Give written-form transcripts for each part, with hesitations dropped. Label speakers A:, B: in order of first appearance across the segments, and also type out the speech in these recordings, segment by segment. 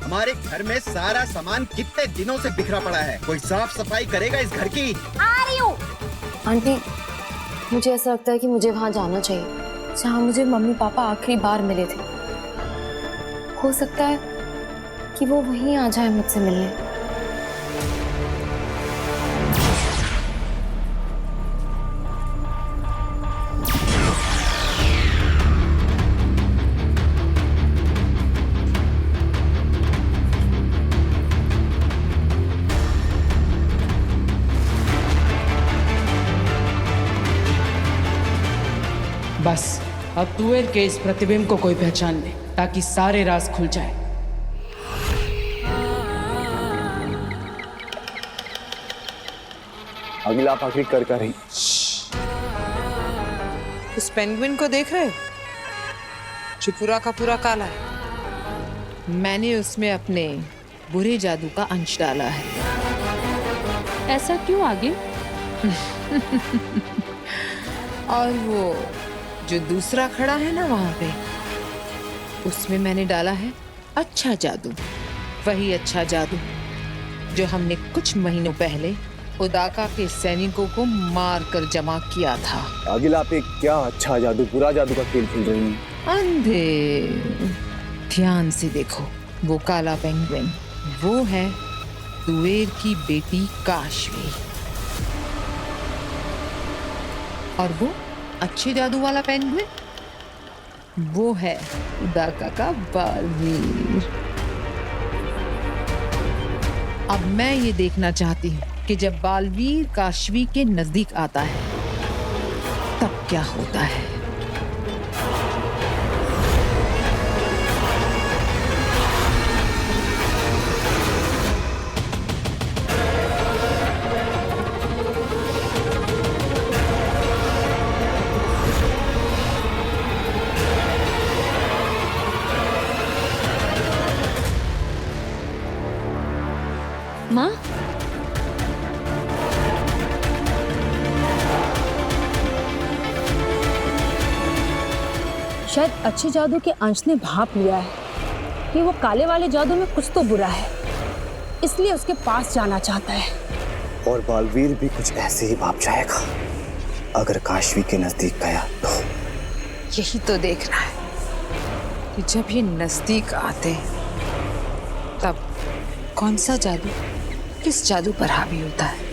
A: हमारे घर में सारा सामान कितने दिनों से बिखरा पड़ा है। कोई साफ सफाई करेगा इस घर की?
B: आ रही हूँ।
C: आंटी, मुझे ऐसा लगता है कि मुझे वहां जाना चाहिए जहां मुझे मम्मी पापा आखिरी बार मिले थे। हो सकता है कि वो वहीं आ जाए मुझसे मिलने।
D: बस अब तुएर के इस प्रतिबिंब को कोई पहचान ले ताकि सारे राज खुल जाए।
E: अगला आप आखिरी कर रही।
F: उस पेंगुइन को देख रहे हो जो पूरा का पूरा काला है? मैंने उसमें अपने बुरे जादू का अंश डाला है।
B: ऐसा क्यों आगे?
F: और वो जो दूसरा खड़ा है ना वहां पे, उसमें मैंने डाला है अच्छा जादू। वही अच्छा जादू जो हमने कुछ महीनों पहले उदाका के सैनिकों को मार कर जमा किया था।
E: आगिल, आप एक क्या अच्छा जादू, पूरा जादू का खेल खेल रही हैं।
F: अंधे, ध्यान से देखो। वो काला पेंगुइन वो है तुएर की बेटी काशवी, और वो अच्छे जादू वाला पेंगुइन वो है उदाका का बालवीर। अब मैं ये देखना चाहती हूँ कि जब बालवीर काशवी के नजदीक आता है तब क्या होता है।
B: माँ,
G: शायद अच्छे जादू के अंश ने भाप लिया है कि वो काले वाले जादू में कुछ तो बुरा है, इसलिए उसके पास जाना चाहता है।
E: और बालवीर भी कुछ ऐसे ही भाप जाएगा अगर काशवी के नजदीक गया तो।
F: यही तो देखना है कि जब ये नजदीक आते तब कौन सा जादू किस जादू पर हावी होता है।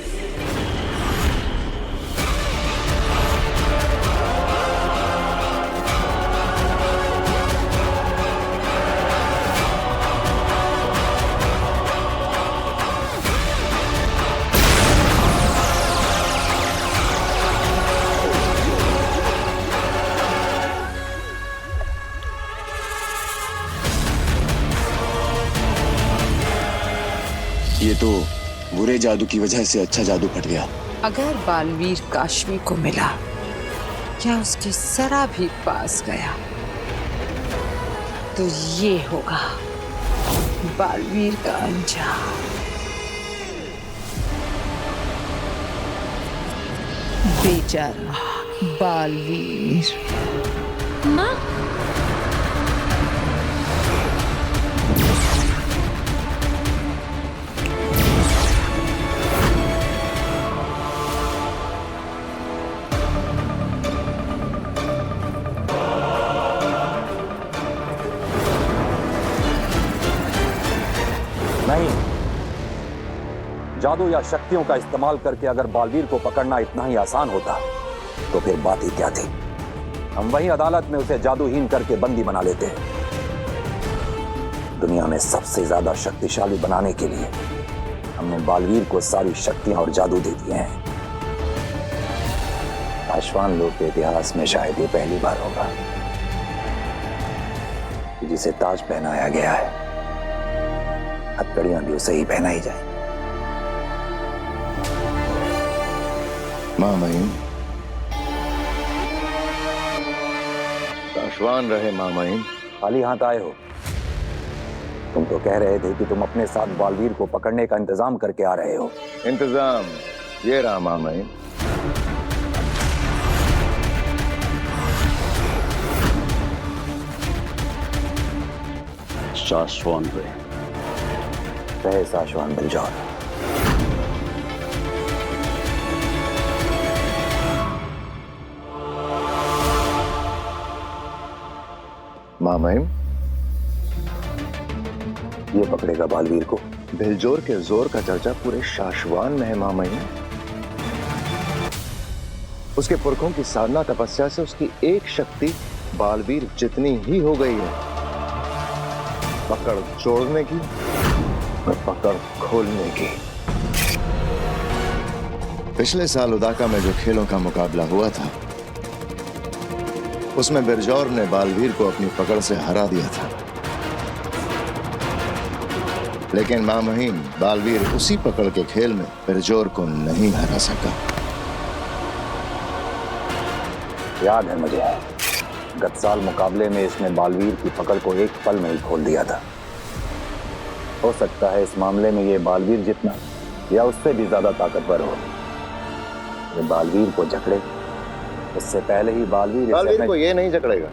E: ये तो बुरे जादू की वजह से अच्छा जादू फट गया।
F: अगर बालवीर काशवी को मिला या उसके जरा भी पास गया तो ये होगा बालवीर का अंजाम। बेचारा बालवीर।
B: माँ,
E: नहीं, जादू या शक्तियों का इस्तेमाल करके अगर बालवीर को पकड़ना इतना ही आसान होता तो फिर बात ही क्या थी। हम वहीं अदालत में उसे जादूहीन करके बंदी बना लेते। दुनिया में सबसे ज्यादा शक्तिशाली बनाने के लिए हमने बालवीर को सारी शक्तियां और जादू दे दिए हैं। आश्वान लोक के इतिहास में शायद ये पहली बार होगा कि जिसे ताज पहनाया गया है हथकड़ियां भी उसे ही पहनाई जाए।
H: मां महिम, आश्वान रहे मां महिम।
E: खाली हाथ आए हो? तुम तो कह रहे थे कि तुम अपने साथ बालवीर को पकड़ने का इंतजाम करके आ रहे हो।
H: इंतजाम ये रहा मां महिम।
I: आश्वान रहे।
E: रहे साशवान बिलजौर।
H: मामैन,
E: ये पकड़ेगा बालवीर को।
H: बिलजोर के जोर का चर्चा पूरे शाशवान में है मामैन। उसके पुरखों की साधना तपस्या से उसकी एक शक्ति बालवीर जितनी ही हो गई है, पकड़ जोड़ने की और पकड़ खोलने की। पिछले साल उदाका में जो खेलों का मुकाबला हुआ था, उसमें बिरजौर ने बालवीर को अपनी पकड़ से हरा दिया था। लेकिन मामहीन बालवीर उसी पकड़ के खेल में बिरजौर को नहीं हरा सका।
E: याद है मुझे, गत साल मुकाबले में इसने बालवीर की पकड़ को एक पल में ही खोल दिया था। हो सकता है इस मामले में ये बालवीर जितना या उससे भी ज्यादा ताकतवर हो। ये बालवीर को जकड़े, इससे पहले ही बालवीर
H: को ये नहीं जकड़ेगा,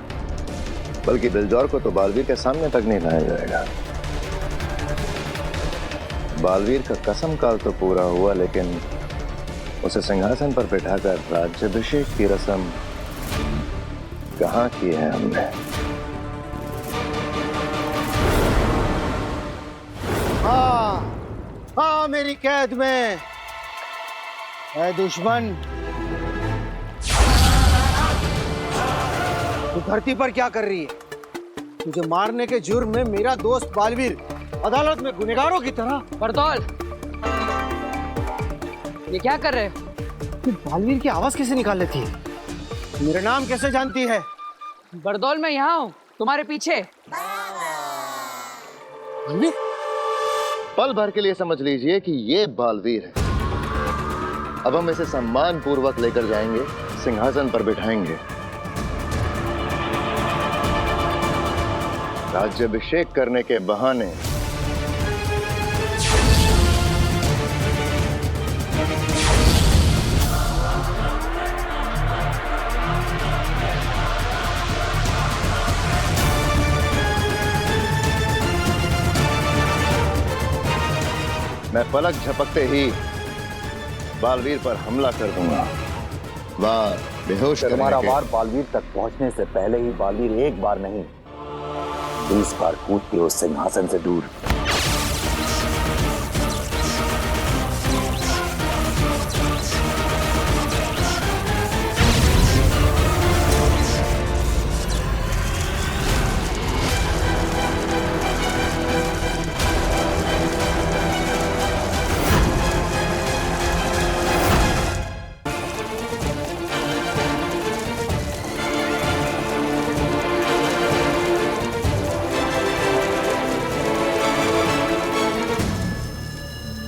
H: बल्कि बिलजौर को तो बालवीर के सामने तक नहीं लाया जाएगा। बालवीर का कसम काल तो पूरा हुआ, लेकिन उसे सिंहासन पर बिठाकर राज्याभिषेक की रस्म कहाँ की है हमने।
A: हाँ मेरी कैद में है दुश्मन। तू धरती पर क्या कर रही है? तुझे मारने के जुर्म में मेरा दोस्त बालवीर अदालत में गुनहगारों की तरह।
D: बरदौल, ये क्या कर रहे हो?
A: तू बालवीर की आवाज कैसे निकाल लेती है? मेरा नाम कैसे जानती है?
D: बरदौल, मैं यहाँ हूँ तुम्हारे पीछे।
H: पल भर के लिए समझ लीजिए कि ये बालवीर है। अब हम इसे सम्मान पूर्वक लेकर जाएंगे, सिंहासन पर बिठाएंगे। राज्याभिषेक करने के बहाने मैं पलक झपकते ही बालवीर पर हमला कर दूंगा। वार बेहोश
E: तुम्हारा वार बालवीर तक पहुंचने से पहले ही बालवीर एक बार नहीं 20 बार कूद के उस सिंहासन से दूर।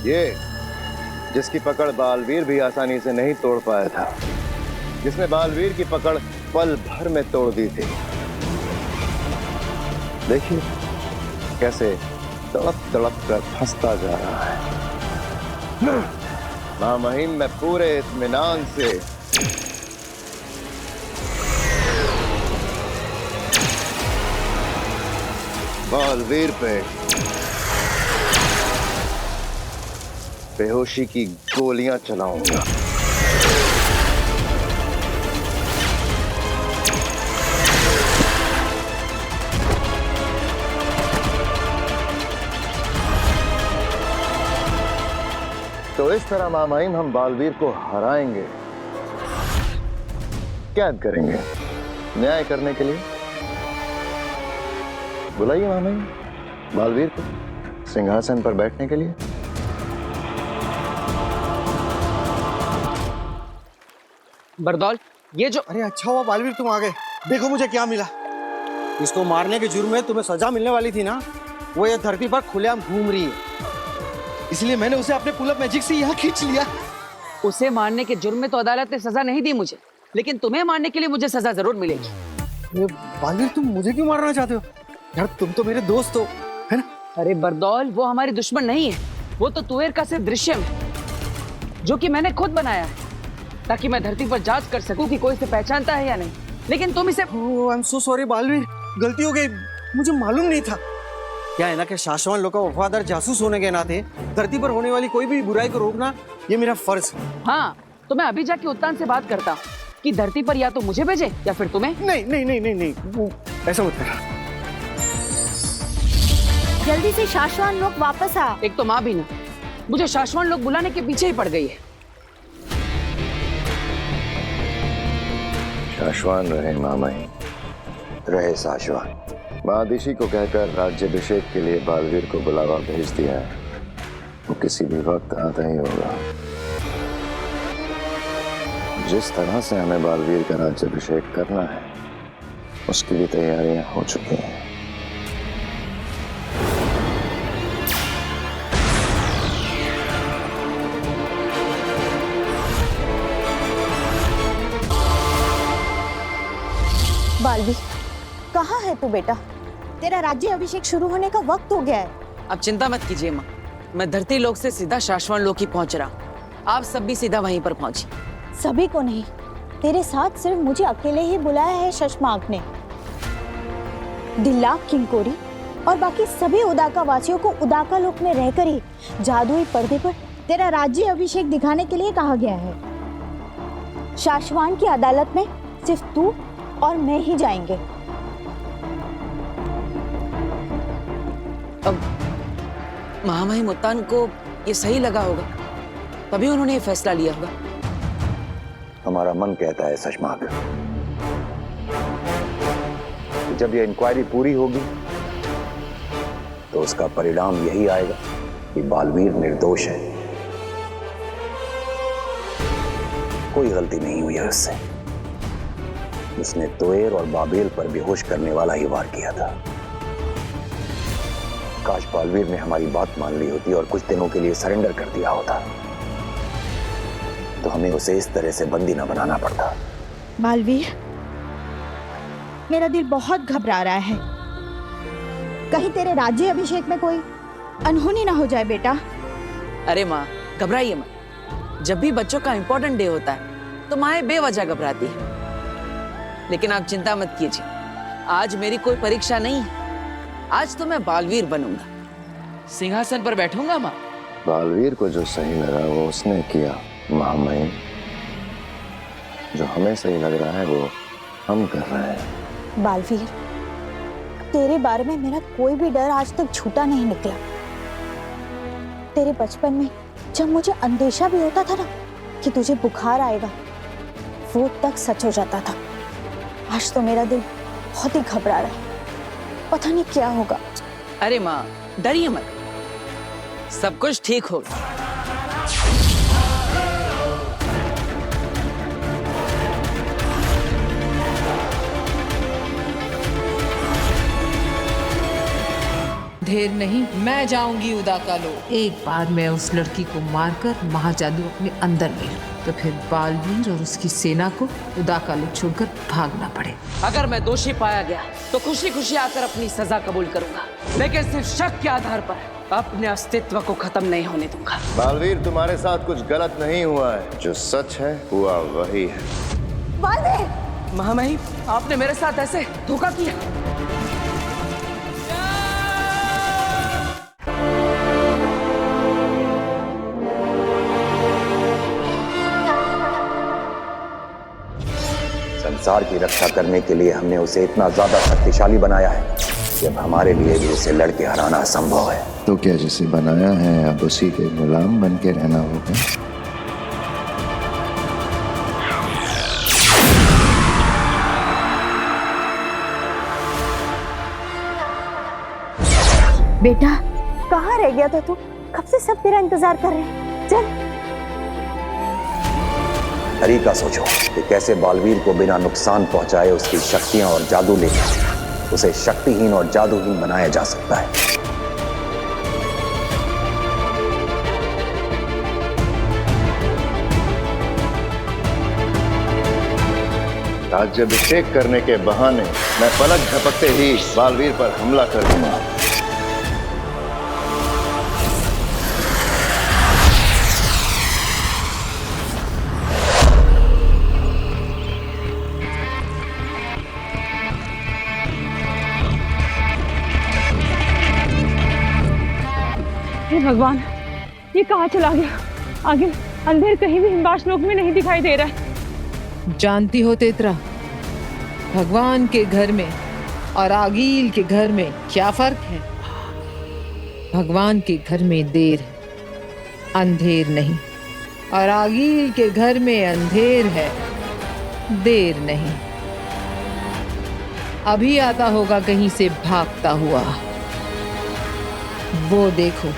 H: ये जिसकी पकड़ बालवीर भी आसानी से नहीं तोड़ पाया था, जिसने बालवीर की पकड़ पल भर में तोड़ दी थी। देखिए कैसे तड़प तड़प कर फंसता जा रहा है। मामहीन में पूरे इत्मीनान से बालवीर पे बेहोशी की गोलियां चलाऊंगा। तो इस तरह मामाइन हम बालवीर को हराएंगे, कैद करेंगे न्याय करने के लिए। बुलाइए मामाइन बालवीर को सिंहासन पर बैठने के लिए।
D: बरदौल, ये जो
A: अरे अच्छा हुआ बालवीर तुम आ गए। देखो मुझे क्या मिला। इसको मारने के जुर्म में तुम्हें सजा मिलने वाली थी ना, वो ये धरती पर खुलेआम घूम रही है, इसलिए मैंने उसे अपने पुल अप मैजिक से यहाँ खींच लिया।
D: उसे मारने के जुर्म में तो अदालत ने सजा नहीं दी मुझे, लेकिन तुम्हें मारने के लिए मुझे सजा जरूर मिलेगी।
A: बालवीर तुम मुझे क्यों मारना चाहते हो यार? तुम तो मेरे दोस्त हो, है ना?
D: अरे बरदौल, वो हमारी दुश्मन नहीं है, वो तो तुवेर का सिर्फ दृश्य है जो कि मैंने खुद बनाया है, ताकि मैं धरती पर जांच कर सकूं कि कोई इसे पहचानता है या नहीं। लेकिन तुम इसे
A: I am so sorry Baalveer, गलती हो गई, मुझे मालूम नहीं था। क्या है ना कि शाश्वत लोग का वफादार जासूस होने के नाते धरती पर होने वाली कोई भी बुराई को रोकना ये मेरा फर्ज है।
D: हाँ, तो मैं अभी जाके उत्तान से बात करता हूँ कि धरती पर या तो मुझे भेजे या फिर तुम्हें।
A: नहीं नहीं नहीं नहीं नहीं, वो ऐसा मत करना।
G: जल्दी से शाश्वत लोग वापस आ।
D: एक तो माँ भी ना मुझे शाश्वत लोग बुलाने के पीछे ही पड़ गई है।
H: शाश्वत रहे मामाई, रहे शाश्वत। महादिशी को कहकर राज्याभिषेक के लिए बालवीर को बुलावा भेज दिया है। वो किसी भी वक्त आता ही होगा। जिस तरह से हमें बालवीर का राज्याभिषेक करना है उसके लिए तैयारियां हो चुकी हैं।
G: बालवीर, कहाँ है तू बेटा? तेरा राज्य अभिषेक शुरू होने का वक्त हो गया है।
D: अब चिंता मत कीजिए माँ, मैं धरती लोक से सीधा शाश्वत लोक ही पहुंच रहा हूँ। आप सब भी सीधा वहीं पर पहुंची।
G: सभी को नहीं, तेरे साथ सिर्फ मुझे अकेले ही बुलाया है शशमांक ने। दिल्लाक, किंकोरी और बाकी सभी उदाका वासियों को उदाका लोक में रहकर ही जादुई पर्दे पर तेरा राज्य अभिषेक दिखाने के लिए कहा गया है। शाश्वत की अदालत में सिर्फ तू और मैं ही जाएंगे।
D: अब महामहिम मुत्तान को ये सही लगा होगा, तभी उन्होंने ये फैसला लिया होगा।
E: हमारा मन कहता है शशमांक, जब ये इंक्वायरी पूरी होगी तो उसका परिणाम यही आएगा कि बालवीर निर्दोष है। कोई गलती नहीं हुई है उससे। उसने तोएर और बाबेल पर बेहोश करने वाला ही वार किया था। काश बालवीर ने हमारी बात मान ली होती और कुछ दिनों के लिए सरेंडर कर दिया होता, तो हमें उसे इस तरह से बंदी न बनाना पड़ता।
G: बालवीर, मेरा दिल बहुत घबरा रहा है। कहीं तेरे राज्य अभिषेक में कोई अनहोनी ना हो जाए बेटा।
D: अरे माँ, घबराइए मत। जब भी बच्चों का इंपॉर्टेंट डे होता है तो माएं बेवजह घबराती है। लेकिन आप चिंता मत कीजिए, आज मेरी कोई परीक्षा नहीं है। आज तो मैं बालवीर बनूंगा, सिंहासन पर बैठूंगा माँ।
H: बालवीर को जो सही लगा वो उसने किया महामहिम। जो हमें सही लग रहा है वो हम कर रहे हैं।
G: बालवीर, तेरे बारे में मेरा कोई भी डर आज तक झूठा नहीं निकला। तेरे बचपन में जब मुझे अंदेशा भी होता था ना कि तुझे बुखार आएगा, वो तक सच हो जाता था। आज तो मेरा दिल बहुत ही घबरा रहा है, पता नहीं क्या होगा।
D: अरे माँ, डरिए मत, सब कुछ ठीक होगा।
F: ढेर नहीं, मैं जाऊंगी उदाका लोक। एक बार मैं उस लड़की को मारकर महाजादू अपने अंदर ले लूं, तो फिर बालवीर और उसकी सेना को उदाका लोक छोड़कर भागना पड़े।
D: अगर मैं दोषी पाया गया तो खुशी खुशी आकर अपनी सजा कबूल करूंगा, लेकिन सिर्फ शक के आधार पर अपने अस्तित्व को खत्म नहीं होने दूंगा।
H: बालवीर, तुम्हारे साथ कुछ गलत नहीं हुआ है। जो सच है हुआ वही है।
G: बालवीर!
D: महामहिम, आपने मेरे साथ ऐसे धोखा किया।
E: संसार की रक्षा करने के लिए हमने उसे इतना ज्यादा शक्तिशाली बनाया है कि अब हमारे लिए भी उसे लड़के हराना असंभव है।
H: तो क्या जिसे बनाया है अब उसी के गुलाम बन के रहना होगा?
G: बेटा, कहाँ रह गया था तू? कब से सब तेरा इंतजार कर रहे हैं। चल।
E: तरीका सोचो कि कैसे बालवीर को बिना नुकसान पहुंचाए उसकी शक्तियां और जादू लेकर उसे शक्तिहीन और जादूहीन बनाया जा सकता है।
H: राज्याभिषेक करने के बहाने मैं पलक झपकते ही बालवीर पर हमला कर दूंगा।
I: हे भगवान, ये कहाँ चला गया? आगे अंधेर कहीं भी हिमवास लोक में नहीं दिखाई दे रहा है।
F: जानती हो तेतरा, भगवान के घर में और आगील के घर में क्या फर्क है? भगवान के घर में देर है, अंधेर नहीं, और आगील के घर में अंधेर है, देर नहीं। अभी आता होगा कहीं से भागता हुआ, वो देखो।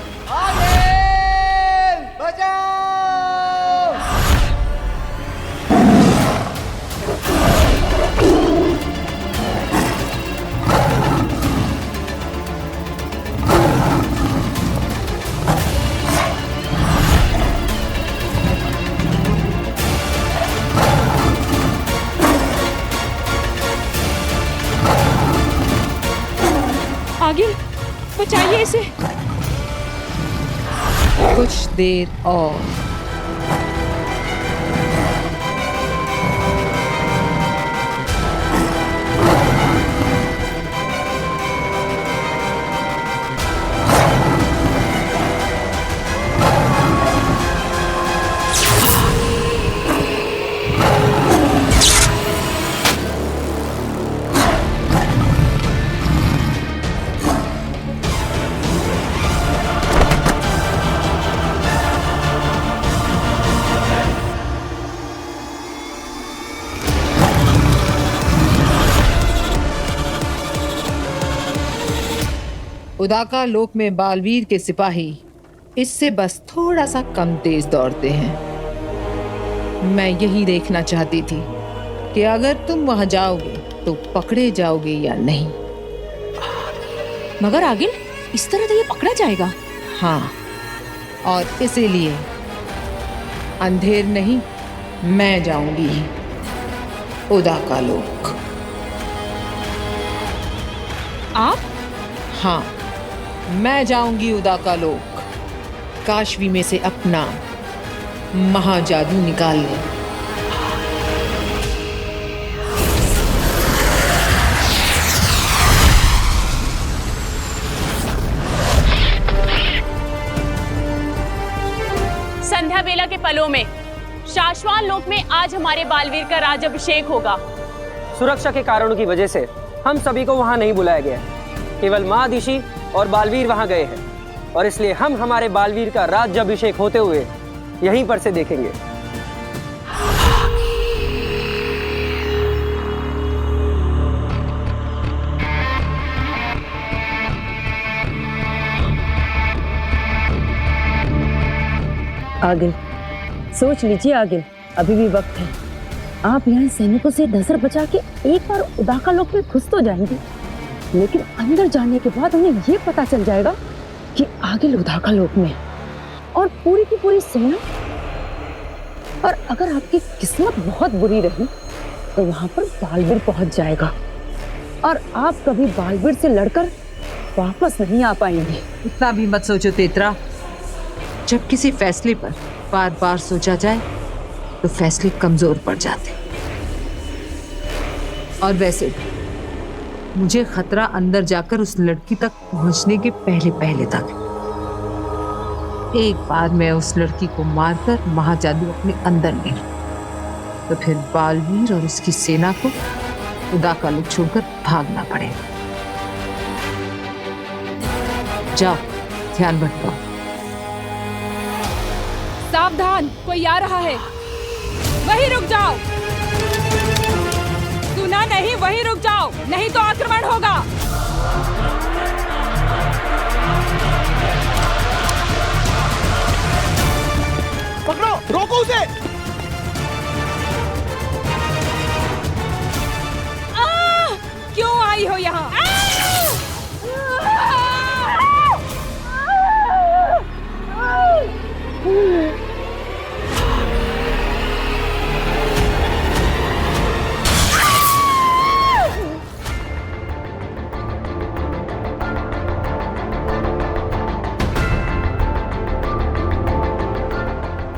I: आगिल, बचाइए इसे।
F: कुछ देर और। उदाका लोक में बालवीर के सिपाही इससे बस थोड़ा सा कम तेज दौड़ते हैं। मैं यही देखना चाहती थी कि अगर तुम वहां जाओगे तो पकड़े जाओगे या नहीं।
B: मगर आगिल, इस तरह तो ये पकड़ा जाएगा।
F: हाँ, और इसीलिए अंधेर नहीं, मैं जाऊंगी उदाका लोक।
B: आप?
F: हाँ, मैं जाऊंगी उदाका लोक, काशवी में से अपना महाजादू निकालने।
J: संध्या बेला के पलों में शाश्वाल लोक में आज हमारे बालवीर का राज अभिषेक होगा।
K: सुरक्षा के कारणों की वजह से हम सभी को वहां नहीं बुलाया गया है। केवल महादिशी और बालवीर वहां गए हैं, और इसलिए हम हमारे बालवीर का राज्य अभिषेक होते हुए यहीं पर से देखेंगे।
L: आगिल, सोच लीजिए आगिल, अभी भी वक्त है। आप यहाँ सैनिकों से नजर बचा के एक बार उदाका लोक में घुस तो जाएंगे, लेकिन अंदर जाने के बाद उन्हें ये पता चल जाएगा कि आगिल उदाका लोक में है और पूरी की पूरी सेना। और अगर आपकी किस्मत बहुत बुरी रही तो वहां पर बालवीर पहुंच जाएगा और आप कभी बालवीर से लड़कर वापस नहीं आ पाएंगे।
F: इतना भी मत सोचो तेतरा। जब किसी फैसले पर बार बार सोचा जाए तो फैसले कमजोर पड़ जाते। और वैसे मुझे खतरा अंदर जाकर उस लड़की तक पहुंचने के पहले पहले तक। एक बार मैं उस लड़की को मारकर महाजादू अपने अंदर ले लूं, तो फिर बालवीर और उसकी सेना को उदाका लोक छोड़कर भागना पड़ेगा। जाओ, ध्यान भटकाओ।
I: सावधान, कोई आ रहा है। वहीं रुक जाओ। सुना नहीं? वहीं रुक जाओ, नहीं तो आक्रमण होगा।
A: पकड़ो, रोको उसे।
I: क्यों आई हो यहाँ?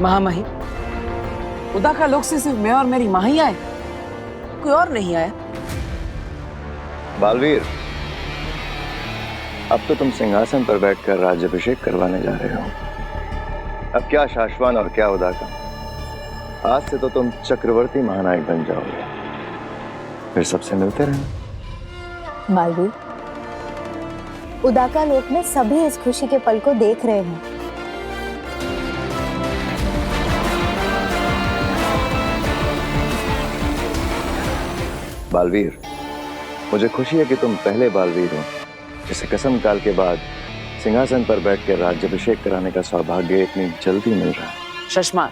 D: महामहिम, उदाका लोक से सिर्फ मैं और मेरी माँ ही आए, कोई और नहीं आया।
H: बालवीर, अब तो तुम सिंहासन पर बैठकर राज्याभिषेक करवाने जा रहे हो। अब क्या शाश्वान और क्या उदाका, आज से तो तुम चक्रवर्ती महानायक बन जाओगे। फिर सबसे मिलते रहना।
G: बालवीर, उदाका लोक में सभी इस खुशी के पल को देख रहे हैं।
H: बालवीर, मुझे खुशी है कि तुम पहले बालवीर हो जिसे कसम काल के बाद सिंहासन पर बैठकर राज्याभिषेक कराने का सौभाग्य इतनी जल्दी मिल रहा है।
D: शशमान,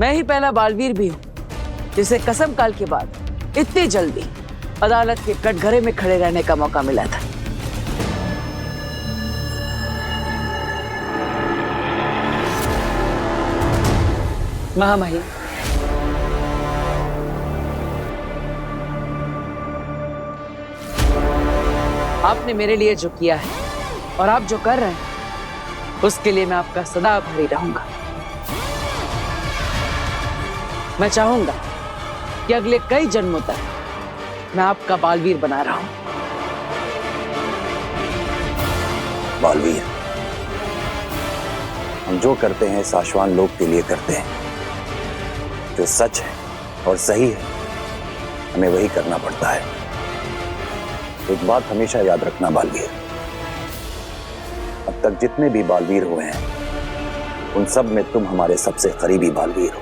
D: मैं ही पहला बालवीर भी हूँ जिसे कसम काल के बाद इतनी जल्दी अदालत के कटघरे में खड़े रहने का मौका मिला था। महामहिम, आपने मेरे लिए जो किया है और आप जो कर रहे हैं उसके लिए मैं आपका सदा आभारी रहूंगा। मैं चाहूंगा कि अगले कई जन्मों तक मैं आपका बालवीर बना रहा हूं।
E: बालवीर, हम जो करते हैं शाश्वान लोक के लिए करते हैं। जो सच है और सही है हमें वही करना पड़ता है। एक बात हमेशा याद रखना बालवीर, अब तक जितने भी बालवीर हुए हैं उन सब में तुम हमारे सबसे करीबी बालवीर हो।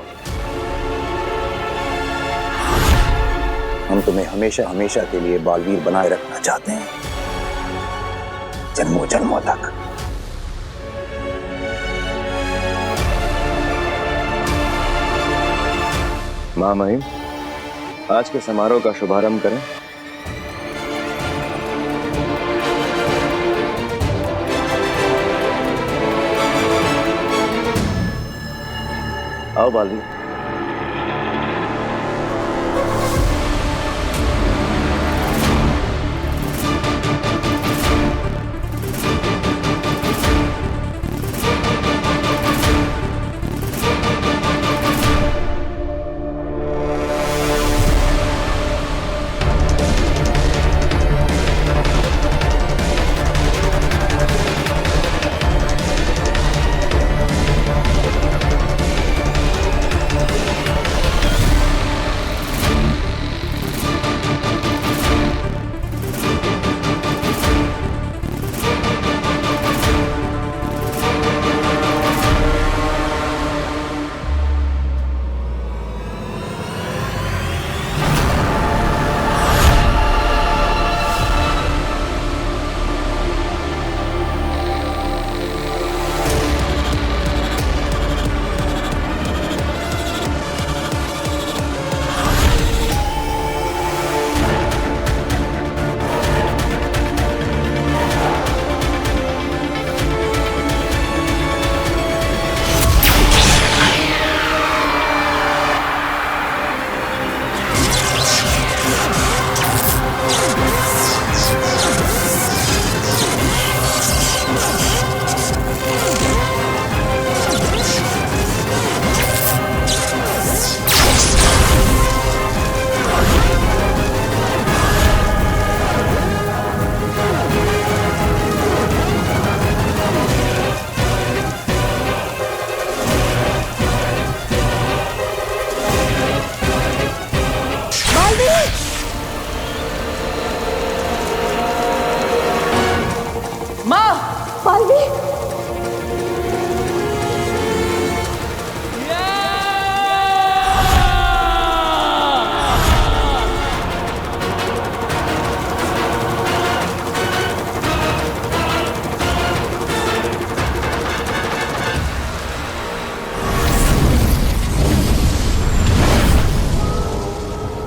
E: हम तुम्हें हमेशा हमेशा के लिए बालवीर बनाए रखना चाहते हैं, जन्मों जन्मों तक।
H: महामहिम, आज के समारोह का शुभारंभ करें। आओ बालवीर।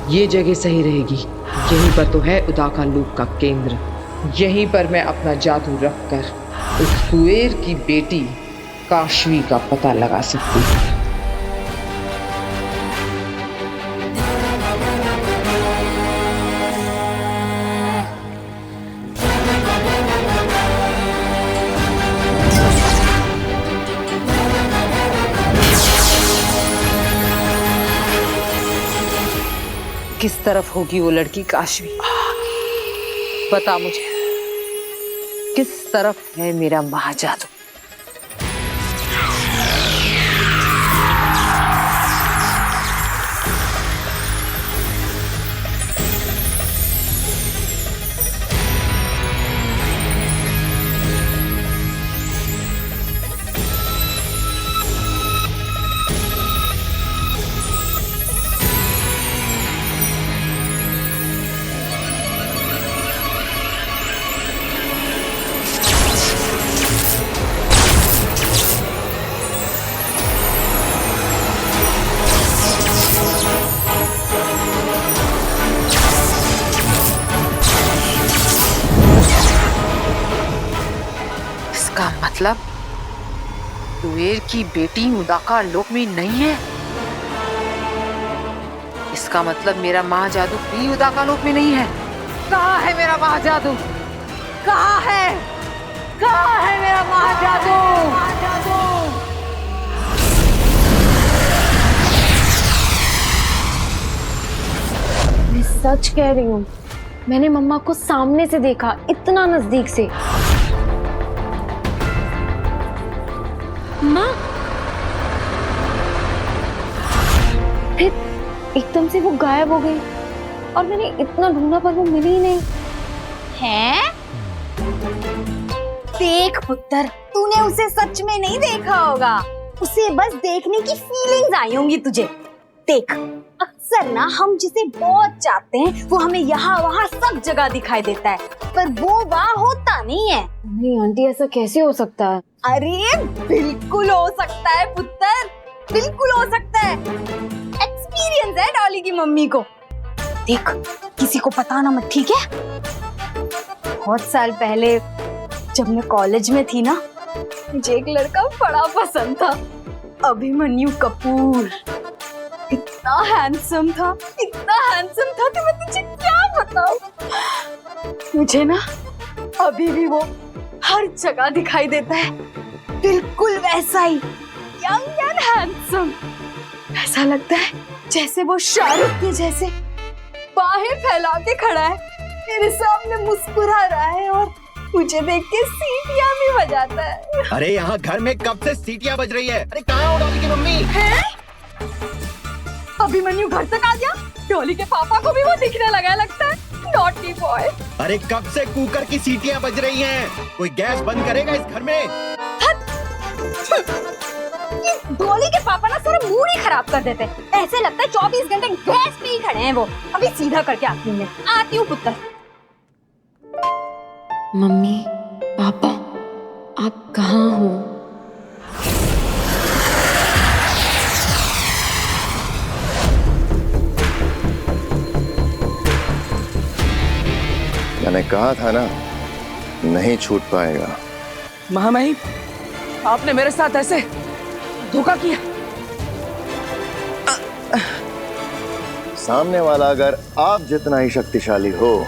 F: ये जगह सही रहेगी। यहीं पर तो है उदाका लोक का केंद्र। यहीं पर मैं अपना जादू रखकर उस कुएर की बेटी काशवी का पता लगा सकती हूँ। किस तरफ होगी वो लड़की काशवी? बता मुझे, किस तरफ है मेरा महाजादू? इसका मतलब कुबेर की बेटी मुदाका लोक में नहीं है। इसका मतलब मेरा महाजादू भी उदाका लोक में नहीं है। कहाँ है मेरा महाजादू? कहाँ है? कहाँ है मेरा महाजादू?
C: मैं सच कह रही हूँ, मैंने मम्मा को सामने से देखा, इतना नजदीक से।
B: माँ,
C: फिर एकदम से वो गायब हो गई और मैंने इतना ढूंढा पर वो मिली ही नहीं।
G: हैं? देख पुत्र, तूने उसे सच में नहीं देखा होगा, उसे बस देखने की फीलिंग्स आई होंगी तुझे। देख, अक्सर ना हम जिसे बहुत चाहते हैं वो हमें यहाँ वहाँ सब जगह दिखाई देता है, पर वो वहाँ होता नहीं है।
C: नहीं आंटी, ऐसा कैसे हो सकता है?
G: अरे बिल्कुल हो सकता है पुत्र, बिल्कुल हो सकता है। एक्सपीरियंस है डॉली की मम्मी को। देख, किसी को बताना मत, ठीक है? बहुत साल पहले जब मैं कॉलेज में थी ना, मुझे एक लड़का बड़ा पसंद था, अभिमन्यु कपूर। इतना हैंडसम था कि मैं तुझे क्या बताऊं। मुझे ना अभी भी वो हर जगह दिखाई देता है, बिल्कुल वैसा ही, यंग एंड हैंडसम। ऐसा लगता है जैसे वो शाहरुख के जैसे बाहें फैला के खड़ा है, मेरे सामने मुस्कुरा रहा है और मुझे देख के सीटियां भी बजाता है।
A: अरे यहाँ घर में कब से सीटियां बज रही है? अरे कहाँ हो डॉली की मम्मी?
G: है? अभिमन्यु घर तक आ गया। डॉली के पापा को भी वो दिखने लगा है लगता है। Naughty boy.
A: अरे कब से कुकर की सीटियां बज रही हैं? कोई गैस बंद करेगा इस घर में?
G: डॉली के पापा ना सारा मूड ही खराब कर देते। ऐसे लगता है 24 घंटे गैस पे ही खड़े हैं वो। अभी सीधा करके आती हूँ मैं। आती हूँ पुत्र।
C: मम्मी, पापा, आप कहाँ हो?
H: मैंने कहा था ना, नहीं छूट पाएगा।
D: महामहिम, आपने मेरे साथ ऐसे धोखा किया।
H: सामने वाला अगर आप जितना ही शक्तिशाली हो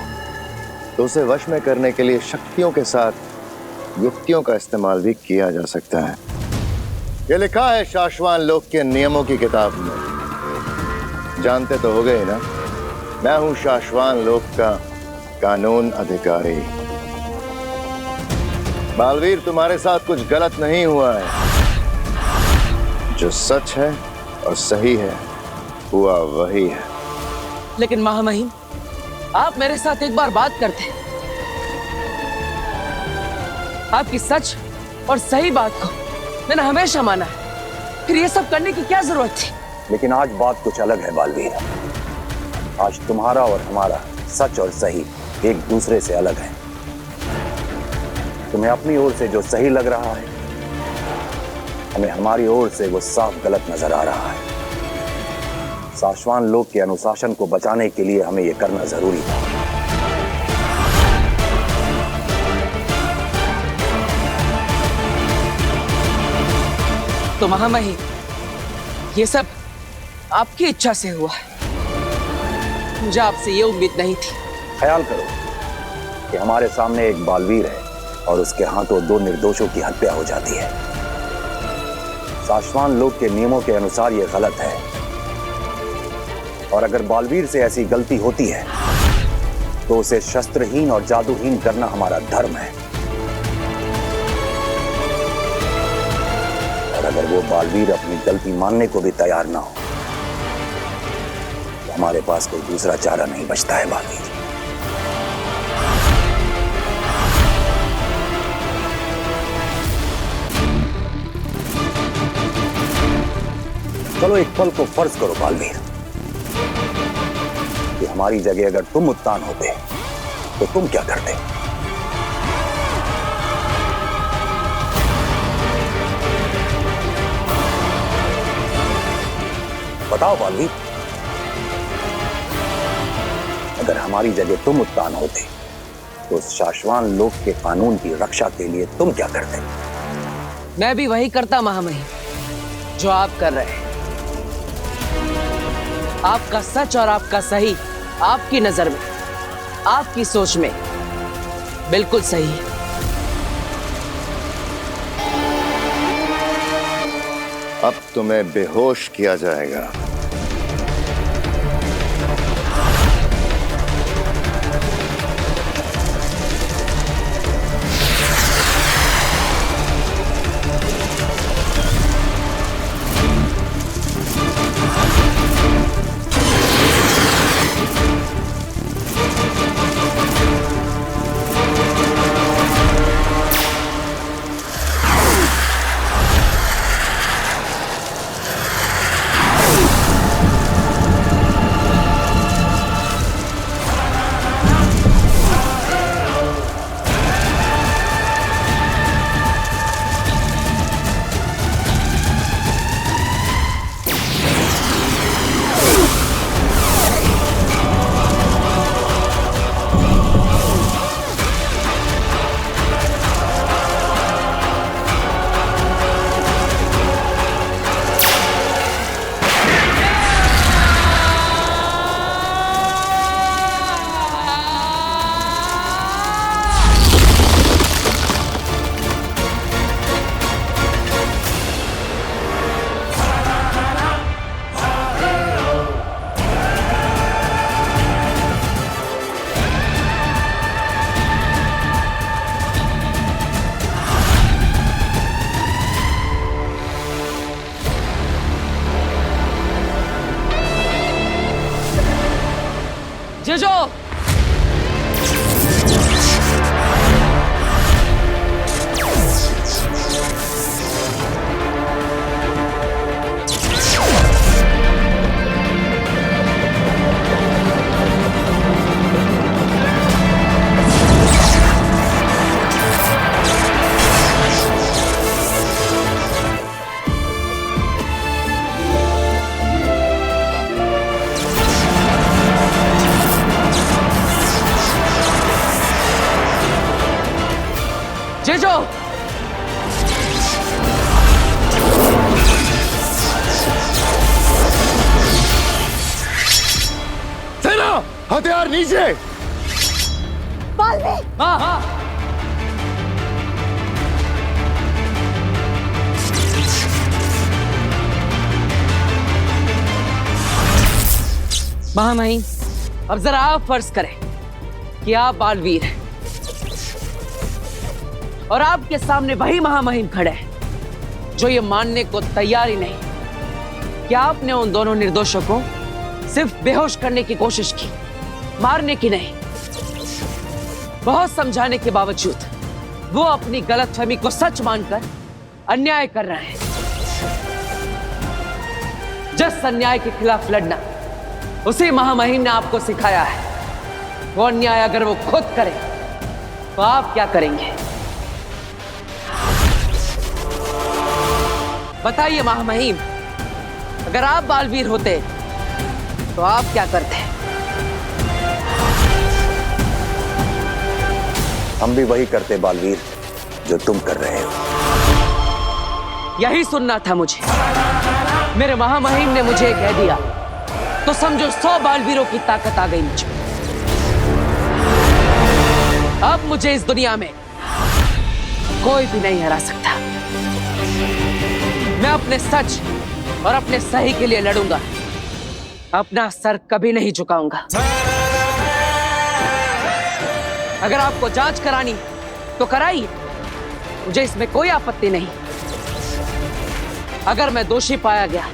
H: तो उसे वश में करने के लिए शक्तियों के साथ युक्तियों का इस्तेमाल भी किया जा सकता है। ये लिखा है शाश्वान लोक के नियमों की किताब में। जानते तो हो गए ना, मैं हूं शाश्वान लोक का कानून अधिकारी। बालवीर, तुम्हारे साथ कुछ गलत नहीं हुआ है। जो सच है और सही है हुआ वही है।
D: लेकिन महामहिम, आप मेरे साथ एक बार बात करते। आपकी सच और सही बात को मैंने हमेशा माना है, फिर ये सब करने की क्या जरूरत थी?
E: लेकिन आज बात कुछ अलग है बालवीर। आज तुम्हारा और हमारा सच और सही एक दूसरे से अलग है। तुम्हें अपनी ओर से जो सही लग रहा है, हमें हमारी ओर से वो साफ गलत नजर आ रहा है। शाश्वान लोक के अनुशासन को बचाने के लिए हमें यह करना जरूरी था।
D: तो महामहिम, ये सब आपकी इच्छा से हुआ है। मुझे आपसे ये उम्मीद नहीं थी।
E: ख्याल करो कि हमारे सामने एक बालवीर है और उसके हाथों 2 निर्दोषों की हत्या हो जाती है। शाश्वान लोक के नियमों के अनुसार यह गलत है, और अगर बालवीर से ऐसी गलती होती है तो उसे शस्त्रहीन और जादूहीन करना हमारा धर्म है। अगर वो बालवीर अपनी गलती मानने को भी तैयार ना हो तो हमारे पास कोई दूसरा चारा नहीं बचता है बालवीर। चलो एक पल को फर्ज करो बालवीर कि हमारी जगह अगर तुम उत्तान होते तो तुम क्या करते? बताओ बालवीर, अगर हमारी जगह तुम उत्तान होते तो शाश्वान लोक के कानून की रक्षा के लिए तुम क्या करते?
D: मैं भी वही करता महामहिम जो आप कर रहे हैं। आपका सच और आपका सही आपकी नजर में, आपकी सोच में बिल्कुल सही है।
H: अब तुम्हें बेहोश किया जाएगा।
D: जीजू, जीजू,
H: सेना, हथियार नीचे।
G: बालवीर!
D: हाँ हाँ। महामहिम, अब जरा आप फर्ज करें कि आप बालवीर हैं और आपके सामने वही महामहिम खड़े हैं जो ये मानने को तैयार ही नहीं कि आपने उन दोनों निर्दोषों को सिर्फ बेहोश करने की कोशिश की, मारने की नहीं। बहुत समझाने के बावजूद वो अपनी गलतफहमी को सच मानकर अन्याय कर रहे हैं। जिस अन्याय के खिलाफ लड़ना उसी महामहिम ने आपको सिखाया है, वो अन्याय अगर वो खुद करे तो आप क्या करेंगे? बताइए महामहिम, अगर आप बालवीर होते तो आप क्या करते?
E: हम भी वही करते बालवीर जो तुम कर रहे हो।
D: यही सुनना था मुझे। मेरे महामहिम ने मुझे कह दिया तो समझो 100 बालवीरों की ताकत आ गई मुझ में। अब मुझे इस दुनिया में कोई भी नहीं हरा सकता। मैं अपने सच और अपने सही के लिए लड़ूंगा, अपना सर कभी नहीं झुकाऊंगा। अगर आपको जांच करानी तो कराइए, मुझे इसमें कोई आपत्ति नहीं। अगर मैं दोषी पाया गया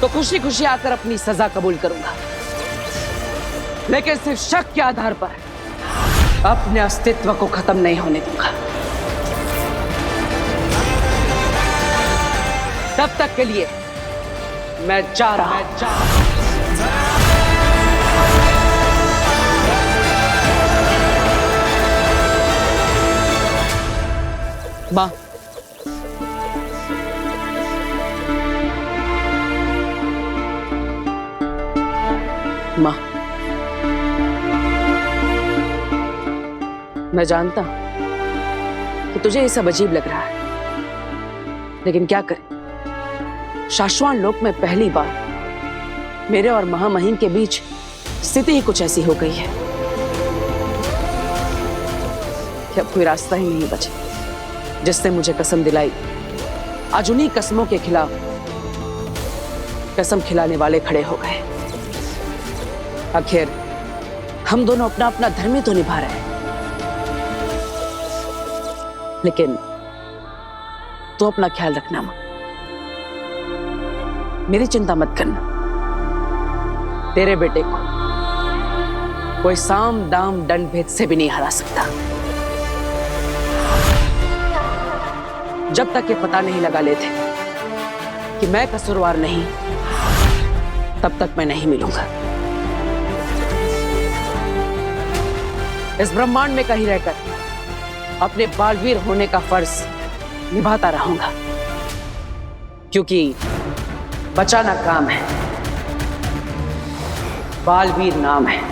D: तो खुशी खुशी आकर अपनी सजा कबूल करूंगा, लेकिन सिर्फ शक के आधार पर अपने अस्तित्व को खत्म नहीं होने दूंगा। तब तक के लिए मैं जा रहा हूं। मां, मां, मैं जानता हूं कि तुझे ये सब अजीब लग रहा है, लेकिन क्या करें, शाश्वान लोक में पहली बार मेरे और महामहिम के बीच स्थिति ही कुछ ऐसी हो गई है कि अब कोई रास्ता ही नहीं बचा। जिसने मुझे कसम दिलाई, आज उन्हीं कसमों के खिलाफ कसम खिलाने वाले खड़े हो गए। आखिर हम दोनों अपना अपना धर्म ही तो निभा रहे हैं, लेकिन तू अपना ख्याल रखना मां, मेरी चिंता मत करना। तेरे बेटे को कोई साम दाम दंड भेद से भी नहीं हरा सकता। जब तक ये पता नहीं लगा लेते कि मैं कसूरवार नहीं, तब तक मैं नहीं मिलूंगा। इस ब्रह्मांड में कहीं रहकर अपने बालवीर होने का फर्ज निभाता रहूंगा, क्योंकि बचाना काम है, बालवीर नाम है।